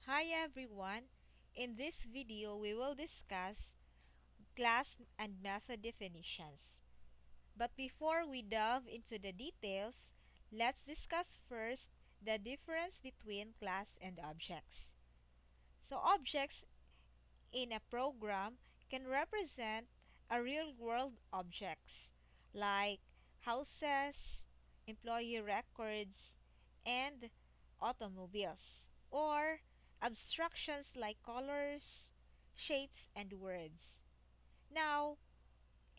Hi everyone! In this video, we will discuss class and method definitions. But before we delve into the details, let's discuss first the difference between class and objects. So objects in a program can represent a real-world objects like houses, employee records, and automobiles, or abstractions like colors, shapes, and words. Now,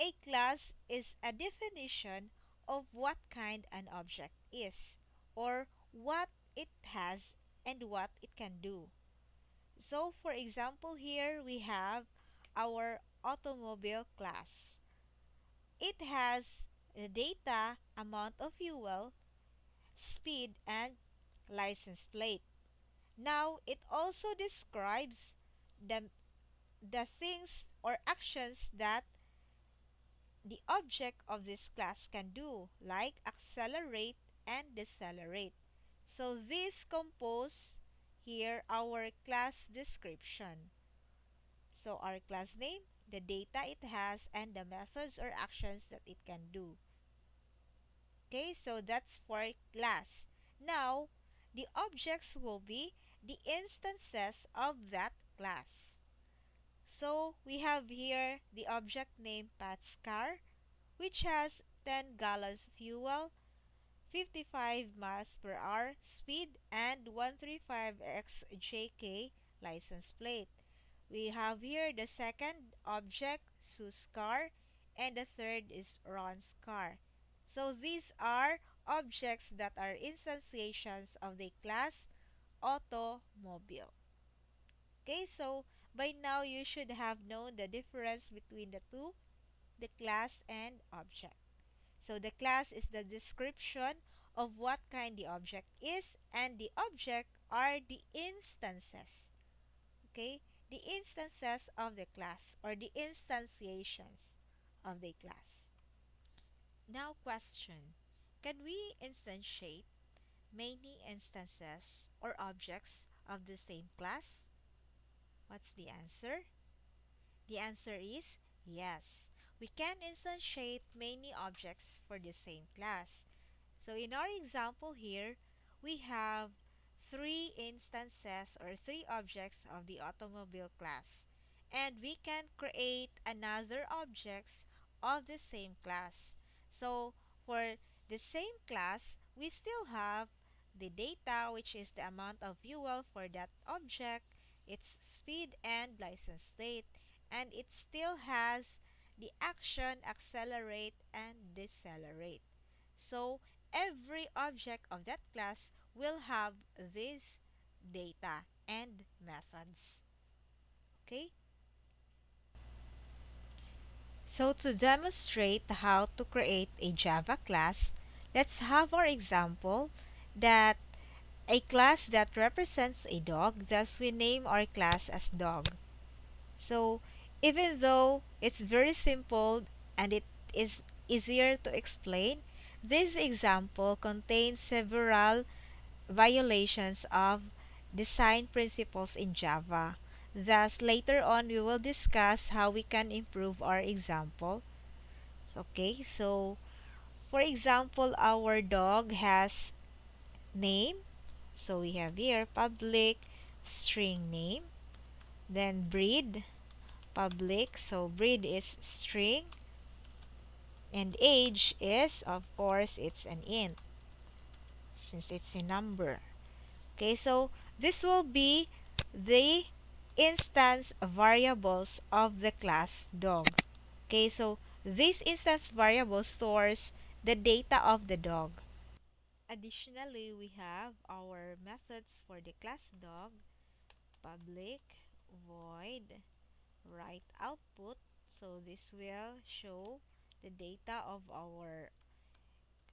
a class is a definition of what kind an object is, or what it has and what it can do. So, for example, here we have our automobile class. It has the data, amount of fuel, speed, and license plate. Now, it also describes the, the things or actions that the object of this class can do, like accelerate and decelerate. So, this compose here our class description. So our class name, the data it has, and the methods or actions that it can do. Okay, so that's for class. Now, the objects will be the instances of that class. So we have here the object name Pat's car, which has 10 gallons fuel, 55 miles per hour speed, and 135XJK license plate. We have here the second object, Sue's car, and the third is Ron's car. So these are objects that are instantiations of the class automobile. Okay, so by now you should have known the difference between the two, the class and object. So the class is the description of what kind the object is, and the object are the instances. Okay, the instances of the class or the instantiations of the class. Now question, can we instantiate many instances or objects of the same class? What's the answer? The answer is yes. We can instantiate many objects for the same class. So in our example here, we have three instances or three objects of the automobile class. And we can create another objects of the same class. So for the same class, we still have the data, which is the amount of fuel for that object, its speed and license plate, and it still has the action accelerate and decelerate. So every object of that class will have this data and methods. Okay? So to demonstrate how to create a Java class, let's have our example that a class that represents a dog, thus we name our class as dog. So even though it's very simple and it is easier to explain, this example contains several violations of design principles in Java. Thus, later on, we will discuss how we can improve our example. Okay, so for example, our dog has name. So we have here public string name. Then breed, public. So breed is string. And age is, of course, it's an int since it's a number. Okay, so this will be the instance variables of the class dog. Okay, so this instance variable stores the data of the dog. Additionally, we have our methods for the class dog, public, void, write output. So this will show the data of our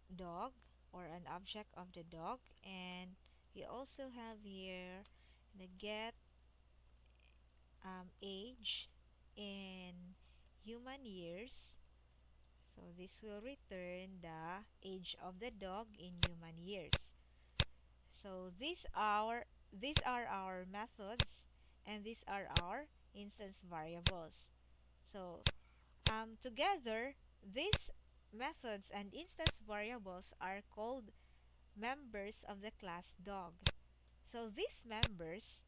dog or an object of the dog, and we also have here the get age in human years. So this will return the age of the dog in human years. So these are our methods and these are our instance variables. So together, these methods and instance variables are called members of the class dog. So these members,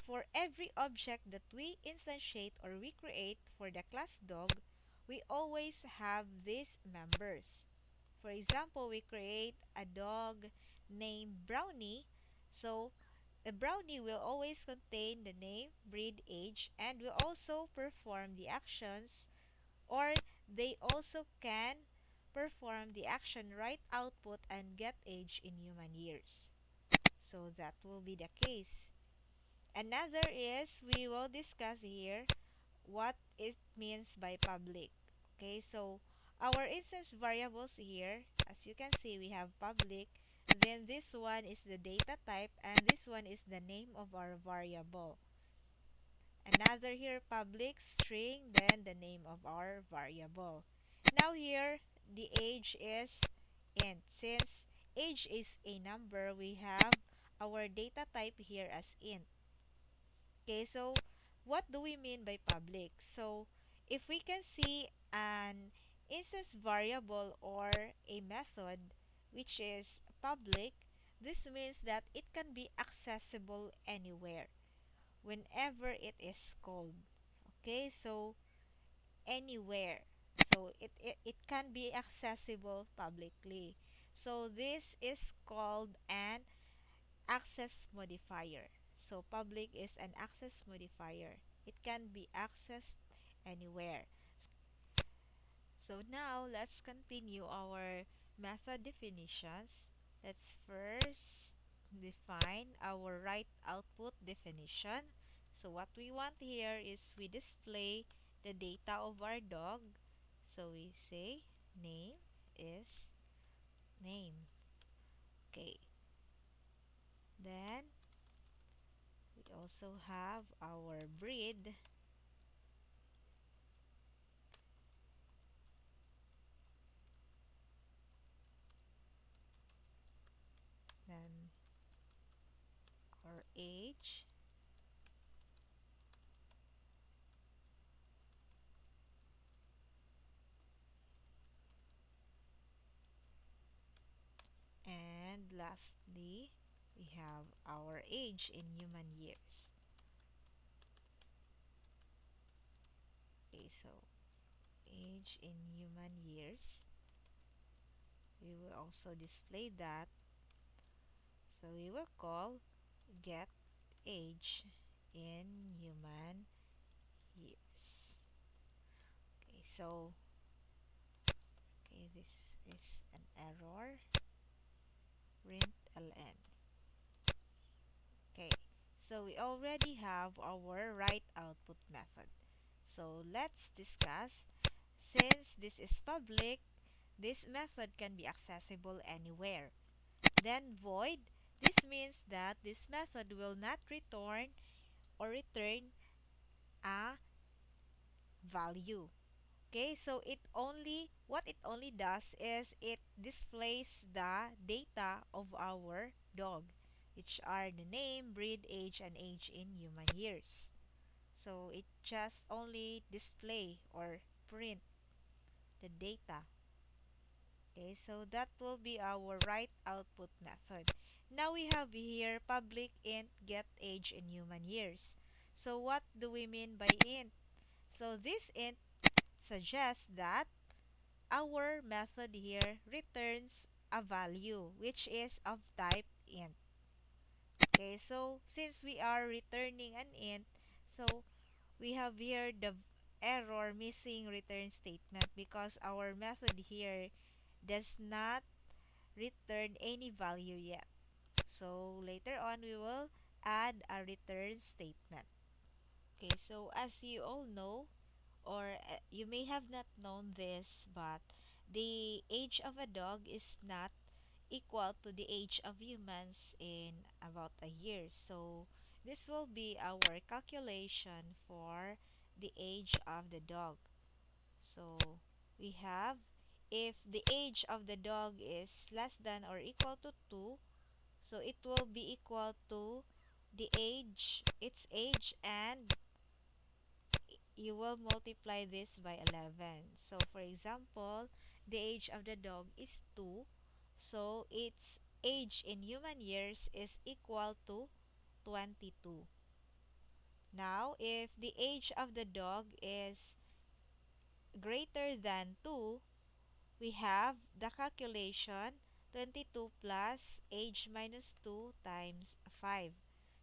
for every object that we instantiate or we create for the class dog, we always have these members. For example, we create a dog named Brownie. So the Brownie will always contain the name, breed, age, and will also perform the actions, or they also can perform the action write output and get age in human years. So that will be the case. Another is we will discuss here what it means by public. Okay, so our instance variables here, as you can see, we have public, then this one is the data type, and this one is the name of our variable. Another here, public string, then the name of our variable. Now here, the age is int. Since age is a number, we have our data type here as int. Okay, so what do we mean by public? So if we can see an instance variable or a method which is public, this means that it can be accessible anywhere, whenever it is called. Okay, so anywhere. So it can be accessible publicly. So this is called an access modifier. So public is an access modifier. It can be accessed anywhere. So now let's continue our method definitions. Let's first define our write output definition. So what we want here is we display the data of our dog. So we say name is name. Okay. Then we also have our breed. Then our age. And lastly, we have our age in human years. Okay, so age in human years. We will also display that. So we will call get age in human years. Okay, so this is an error. Print ln. Okay, so we already have our write output method. So let's discuss. Since this is public, this method can be accessible anywhere. Then void, this means that this method will not return or return a value. Okay, so what it only does is it displays the data of our dog, which are the name, breed, age, and age in human years. So it just only display or print the data. Okay, so that will be our write output method. Now we have here public int get age in human years. So what do we mean by int? So this int suggests that our method here returns a value which is of type int. Okay, so since we are returning an int, so we have here the error missing return statement because our method here does not return any value yet. So later on we will add a return statement. Okay, so as you all know, or you may have not known this, but the age of a dog is not equal to the age of humans in about a year. So this will be our calculation for the age of the dog. So we have, if the age of the dog is less than or equal to 2, so it will be equal to its age, and you will multiply this by 11. So for example, the age of the dog is 2, so its age in human years is equal to 22. Now, if the age of the dog is greater than 2, we have the calculation 22 plus age minus 2 times 5.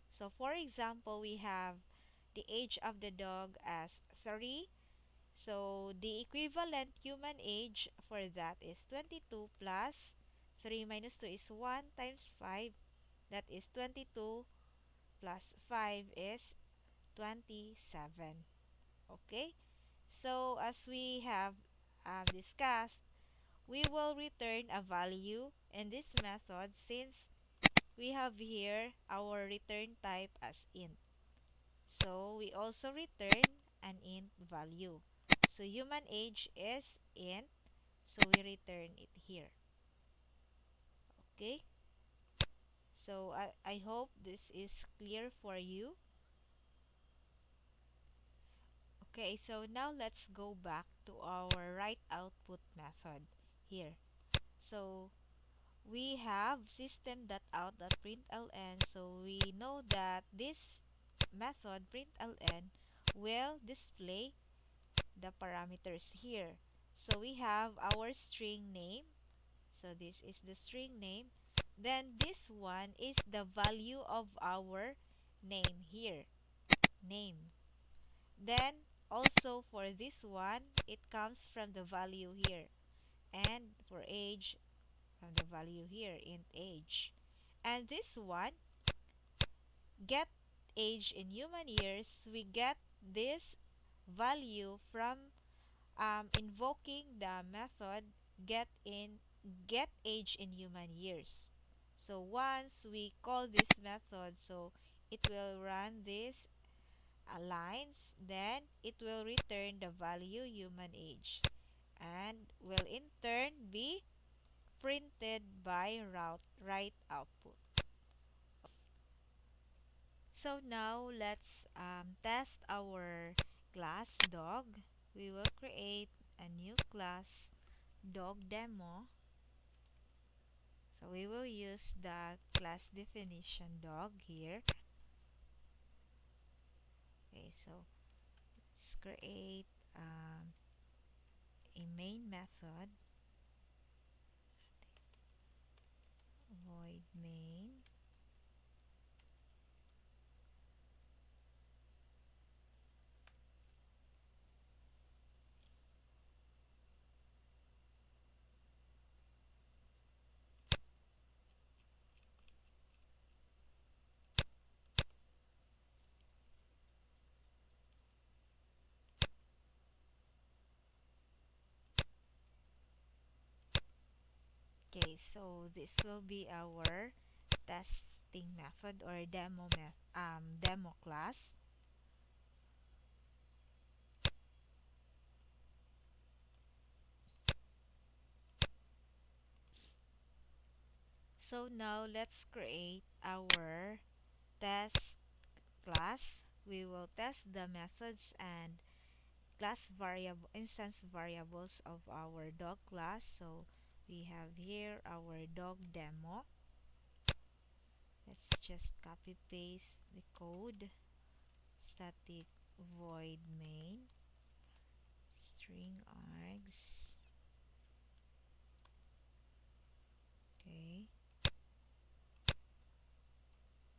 So for example, we have the age of the dog as 3. So the equivalent human age for that is 22 plus 3 minus 2 is 1 times 5. That is 22 plus 5 is 27. Okay? So as we have discussed, we will return a value in this method since we have here our return type as int. So we also return an int value. So human age is int, so we return it here. Okay? So I hope this is clear for you. Okay, so now let's go back to our write output method here. So we have system.out.println, so we know that this method println will display the parameters here. So we have our string name. So this is the string name. Then this one is the value of our name here. Name. Then also for this one, it comes from the value here. And for age, from the value here, int age. And this one, get age in human years, we get this value from invoking the method get age in human years. So once we call this method, so it will run these lines, then it will return the value human age and will in turn be printed by write output. So now let's test our class dog. We will create a new class dog demo. So we will use the class definition dog here. Okay, so let's create a main method, void main. Okay, so this will be our testing method or demo class. So now let's create our test class. We will test the methods and class variable instance variables of our dog class. So we have here our dog demo. Let's just copy paste the code. Static void main string args. Okay.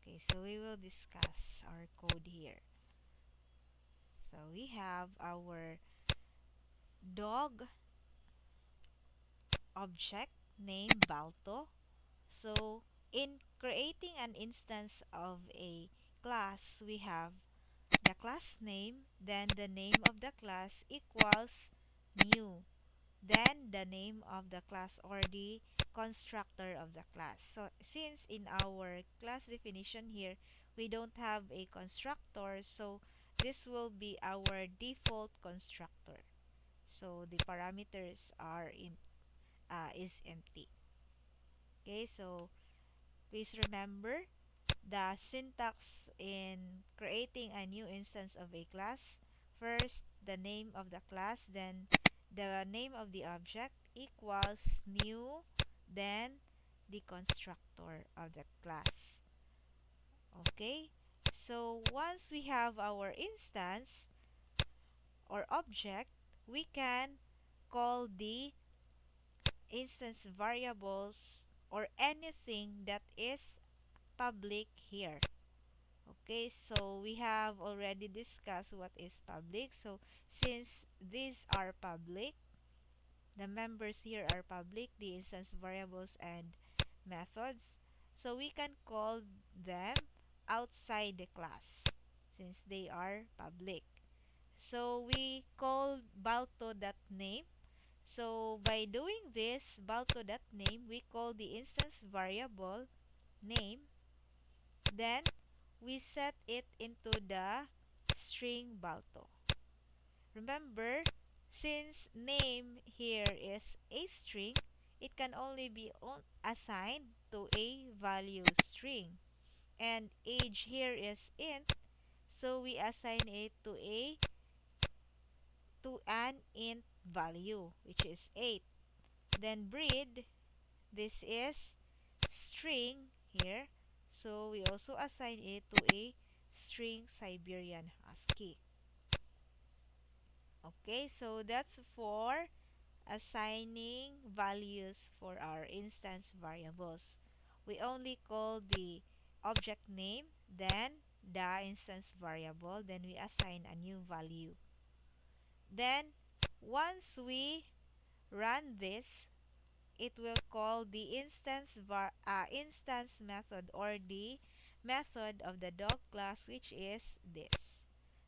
Okay, so we will discuss our code here. So we have our dog object named Balto. So in creating an instance of a class, we have the class name, then the name of the class equals new, then the name of the class or the constructor of the class. So since in our class definition here we don't have a constructor, so this will be our default constructor. So the parameters are in is empty. Okay, so please remember the syntax in creating a new instance of a class. First, the name of the class, then the name of the object equals new, then the constructor of the class. Okay? So once we have our instance or object, we can call the instance variables or anything that is public here. Okay, so we have already discussed what is public. So since these are public, the members here are public, the instance variables and methods. So we can call them outside the class since they are public. So we call balto.name. So by doing this balto.name, we call the instance variable name. Then we set it into the string balto. Remember, since name here is a string, it can only be assigned to a value string. And age here is int, so we assign it to an int value, which is 8. Then breed, this is string here, so we also assign it to a string Siberian Husky. Okay, so that's for assigning values for our instance variables. We only call the object name, then the instance variable, then we assign a new value. Then once we run this, it will call the instance method or the method of the dog class, which is this.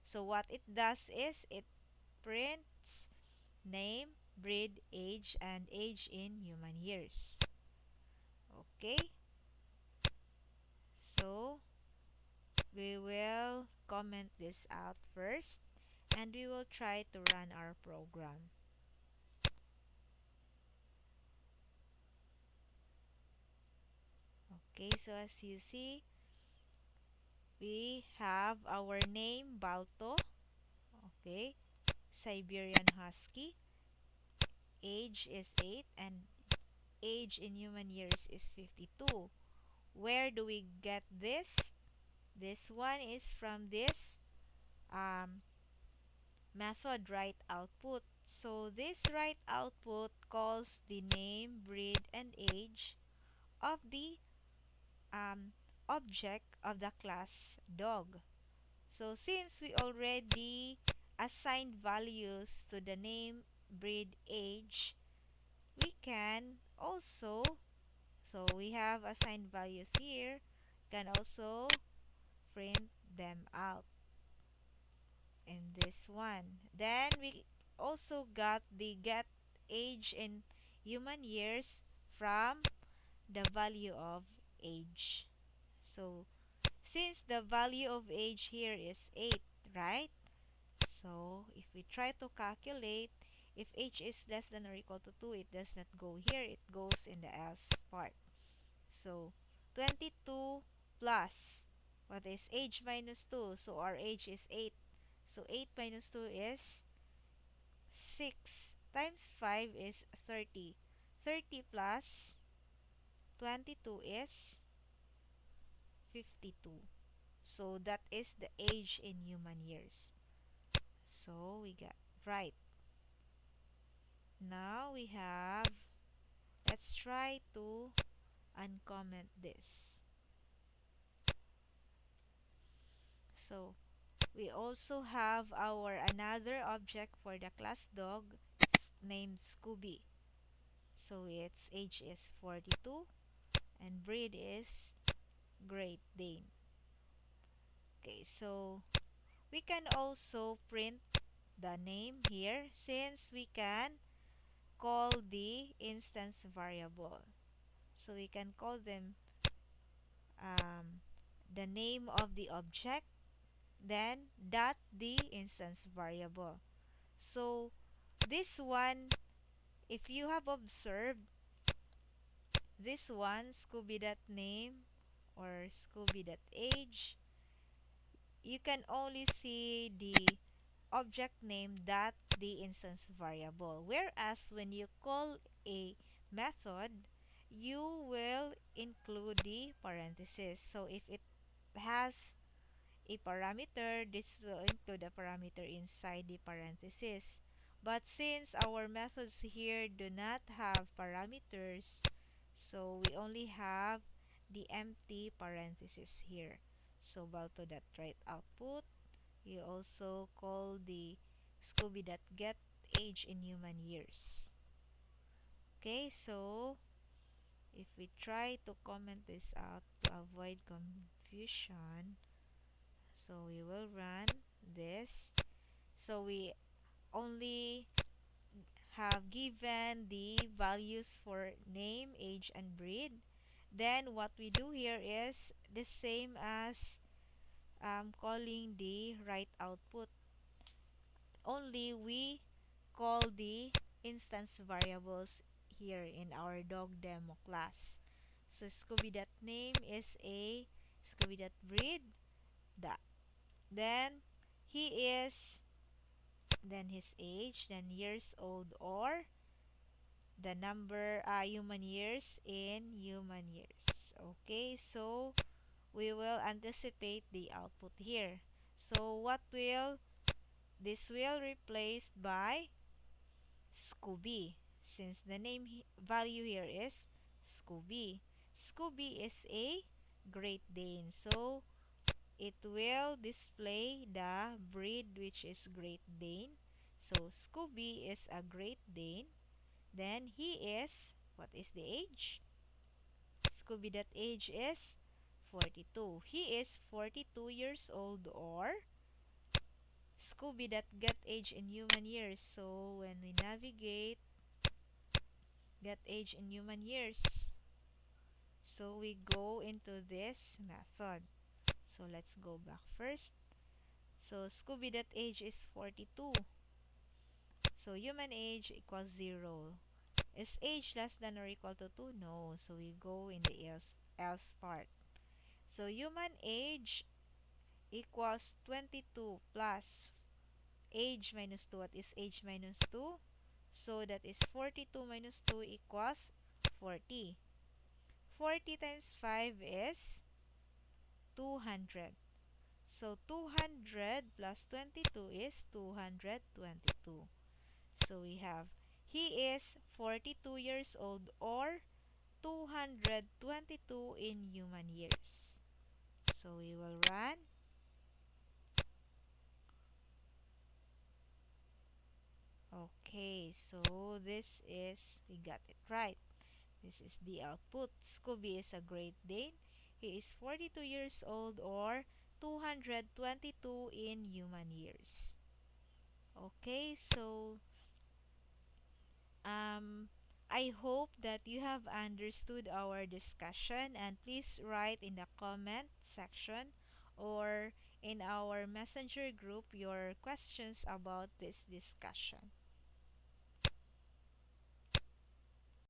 So what it does is it prints name, breed, age, and age in human years. Okay, so we will comment this out first and we will try to run our program. Okay, so as you see, we have our name Balto, okay, Siberian Husky, age is 8, and age in human years is 52. Where do we get this? This one is from this um, method write output. So this write output calls the name, breed, and age of the um, object of the class dog. So since we already assigned values to the name, breed, age, we can also, so we have assigned values here, can also print them out in this one. Then we also got the get age in human years from the value of age. So since the value of age here is 8, right? So if we try to calculate, if age is less than or equal to 2, it does not go here, it goes in the else part. So 22 plus, what is age minus 2? So our age is 8. So 8 minus 2 is 6 times 5 is 30. 30 plus 22 is 52. So that is the age in human years. So we got right. Now we have, let's try to uncomment this. So we also have our another object for the class dog named Scooby. So its age is 42 and breed is Great Dane. Okay, so we can also print the name here since we can call the instance variable. So we can call them the name of the object, then dot the instance variable. So this one, if you have observed, this one, Scooby dot name or Scooby.age, you can only see the object name dot the instance variable. Whereas when you call a method, you will include the parentheses. So if it has a parameter, this will include a parameter inside the parentheses. But since our methods here do not have parameters, so we only have the empty parentheses here. So balto.write output, you also call the scooby.get age in human years. Okay, so if we try to comment this out to avoid confusion, so we will run this. So we only have given the values for name, age, and breed. Then what we do here is the same as calling the write output. Only we call the instance variables here in our dog demo class. So Scooby.name is a Scooby.breed. Dot. Then he is, then his age, then years old, or the number human years in human years. Okay, so we will anticipate the output here. So what will this will replaced by Scooby, since the name value here is Scooby. Scooby is a Great Dane, so it will display the breed, which is Great Dane. So Scooby is a Great Dane. Then he is, what is the age? Scooby that age is 42. He is 42 years old, or Scooby that get age in human years. So when we navigate get age in human years, so we go into this method. So let's go back first. So Scooby that age is 42. So human age equals 0. Is age less than or equal to 2? No. So we go in the else part. So human age equals 22 plus age minus 2. What is age minus 2? So that is 42 minus 2 equals 40. 40 times 5 is 200. So 200 plus 22 is 222. So we have he is 42 years old, or 222 in human years. So we will run. Okay, so this is, we got it right. This is the output. Scooby is a Great Dane. He is 42 years old, or 222 in human years. Okay, so I hope that you have understood our discussion, and please write in the comment section or in our messenger group your questions about this discussion.